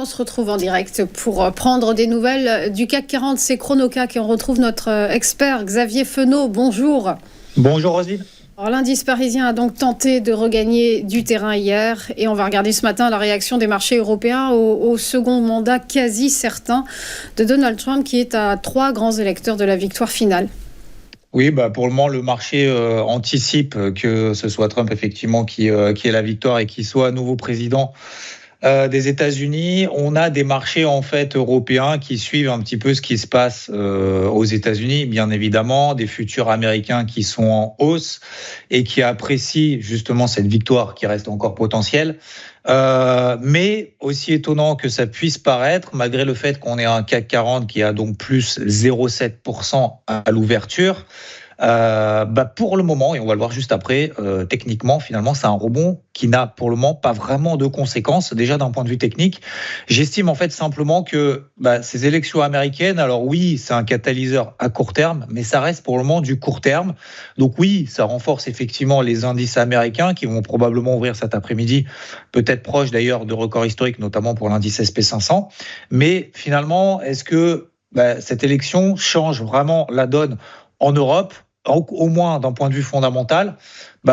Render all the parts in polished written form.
on se retrouve en direct pour prendre des nouvelles du CAC 40. C'est Chronocac et on retrouve notre expert Xavier Fenot. Bonjour. Bonjour Roselyne. Alors, l'indice parisien a donc tenté de regagner du terrain hier et on va regarder ce matin la réaction des marchés européens au second mandat quasi certain de Donald Trump qui est à 3 grands électeurs de la victoire finale. Oui, pour le moment, le marché anticipe que ce soit Trump effectivement qui ait la victoire et qui soit à nouveau président des États-Unis. On a des marchés en fait européens qui suivent un petit peu ce qui se passe aux États-Unis, bien évidemment, des futurs américains qui sont en hausse et qui apprécient justement cette victoire qui reste encore potentielle. Mais aussi étonnant que ça puisse paraître, malgré le fait qu'on ait un CAC 40 qui a donc plus 0,7% à l'ouverture, pour le moment, et on va le voir juste après, techniquement, finalement, c'est un rebond qui n'a pour le moment pas vraiment de conséquences, déjà d'un point de vue technique. J'estime en fait simplement que ces élections américaines, alors oui, c'est un catalyseur à court terme, mais ça reste pour le moment du court terme. Donc oui, ça renforce effectivement les indices américains qui vont probablement ouvrir cet après-midi, peut-être proche d'ailleurs de records historiques, notamment pour l'indice SP500. Mais finalement, est-ce que cette élection change vraiment la donne en Europe, au moins d'un point de vue fondamental?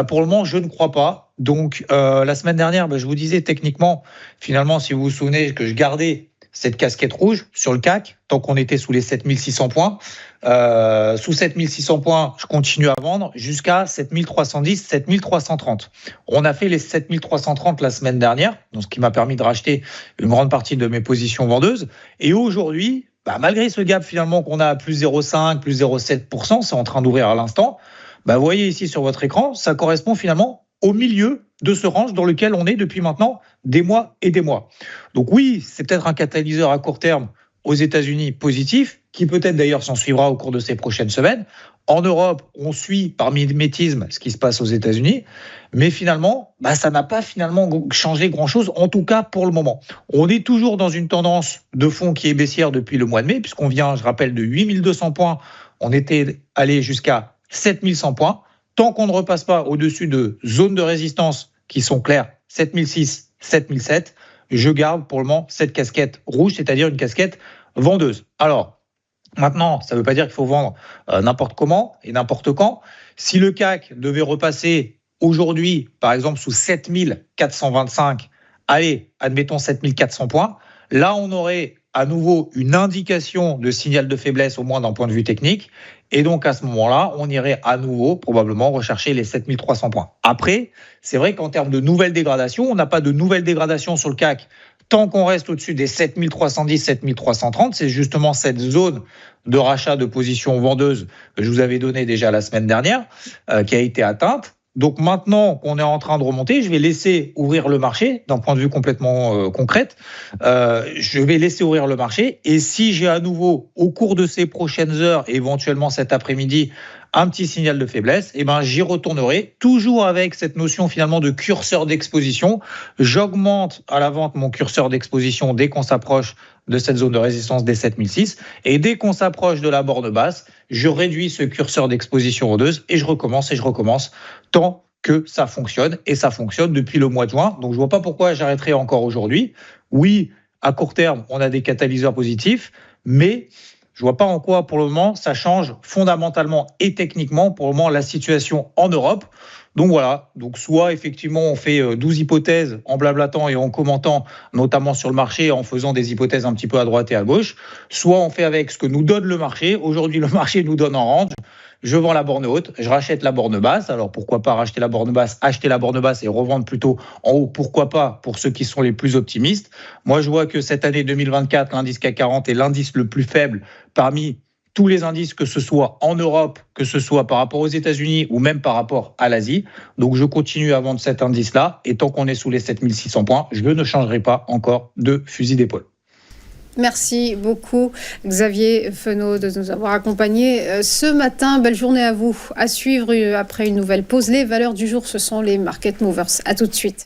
Pour le moment, je ne crois pas. Donc, la semaine dernière, je vous disais techniquement, finalement, si vous vous souvenez, que je gardais cette casquette rouge sur le CAC, tant qu'on était sous les 7600 points. Sous 7600 points, je continue à vendre jusqu'à 7310, 7330. On a fait les 7330 la semaine dernière, donc ce qui m'a permis de racheter une grande partie de mes positions vendeuses. Et aujourd'hui, malgré ce gap finalement qu'on a à plus 0,5, plus 0,7%, c'est en train d'ouvrir à l'instant, vous voyez ici sur votre écran, ça correspond finalement au milieu de ce range dans lequel on est depuis maintenant des mois et des mois. Donc oui, c'est peut-être un catalyseur à court terme aux États-Unis positif, qui peut-être d'ailleurs s'en suivra au cours de ces prochaines semaines. En Europe, on suit par mimétisme ce qui se passe aux États-Unis, mais finalement, ça n'a pas finalement changé grand-chose, en tout cas pour le moment. On est toujours dans une tendance de fond qui est baissière depuis le mois de mai, puisqu'on vient, je rappelle, de 8200 points, on était allé jusqu'à 7100 points. Tant qu'on ne repasse pas au-dessus de zones de résistance qui sont claires, 7006, 7007, je garde pour le moment cette casquette rouge, c'est-à-dire une casquette vendeuse. Alors, maintenant, ça ne veut pas dire qu'il faut vendre n'importe comment et n'importe quand. Si le CAC devait repasser aujourd'hui, par exemple, sous 7425, allez, admettons 7400 points, là, on aurait à nouveau une indication de signal de faiblesse, au moins d'un point de vue technique. Et donc, à ce moment-là, on irait à nouveau, probablement, rechercher les 7300 points. Après, c'est vrai qu'en termes de nouvelles dégradations, on n'a pas de nouvelles dégradations sur le CAC tant qu'on reste au-dessus des 7310, 7330. C'est justement cette zone de rachat de positions vendeuses que je vous avais donnée déjà la semaine dernière, qui a été atteinte. Donc maintenant qu'on est en train de remonter, je vais laisser ouvrir le marché d'un point de vue complètement concret. Je vais laisser ouvrir le marché et si j'ai à nouveau au cours de ces prochaines heures, éventuellement cet après-midi, un petit signal de faiblesse, j'y retournerai, toujours avec cette notion finalement de curseur d'exposition. J'augmente à la vente mon curseur d'exposition dès qu'on s'approche de cette zone de résistance des 7006. Et dès qu'on s'approche de la borne basse, je réduis ce curseur d'exposition vendeuse et je recommence tant que ça fonctionne. Et ça fonctionne depuis le mois de juin. Donc je ne vois pas pourquoi j'arrêterai encore aujourd'hui. Oui, à court terme, on a des catalyseurs positifs, mais je ne vois pas en quoi, pour le moment, ça change fondamentalement et techniquement, pour le moment, la situation en Europe. Donc voilà, donc soit effectivement on fait 12 hypothèses en blablatant et en commentant, notamment sur le marché, en faisant des hypothèses un petit peu à droite et à gauche, soit on fait avec ce que nous donne le marché. Aujourd'hui, le marché nous donne en range. Je vends la borne haute, je rachète la borne basse. Alors pourquoi pas racheter la borne basse, acheter la borne basse et revendre plutôt en haut, pourquoi pas, pour ceux qui sont les plus optimistes. Moi, je vois que cette année 2024, l'indice CAC 40 est l'indice le plus faible parmi tous les indices, que ce soit en Europe, que ce soit par rapport aux États-Unis ou même par rapport à l'Asie. Donc je continue à vendre cet indice-là et tant qu'on est sous les 7600 points, je ne changerai pas encore de fusil d'épaule. Merci beaucoup Xavier Fenot de nous avoir accompagnés ce matin. Belle journée à vous. À suivre après une nouvelle pause. Les valeurs du jour, ce sont les market movers. À tout de suite.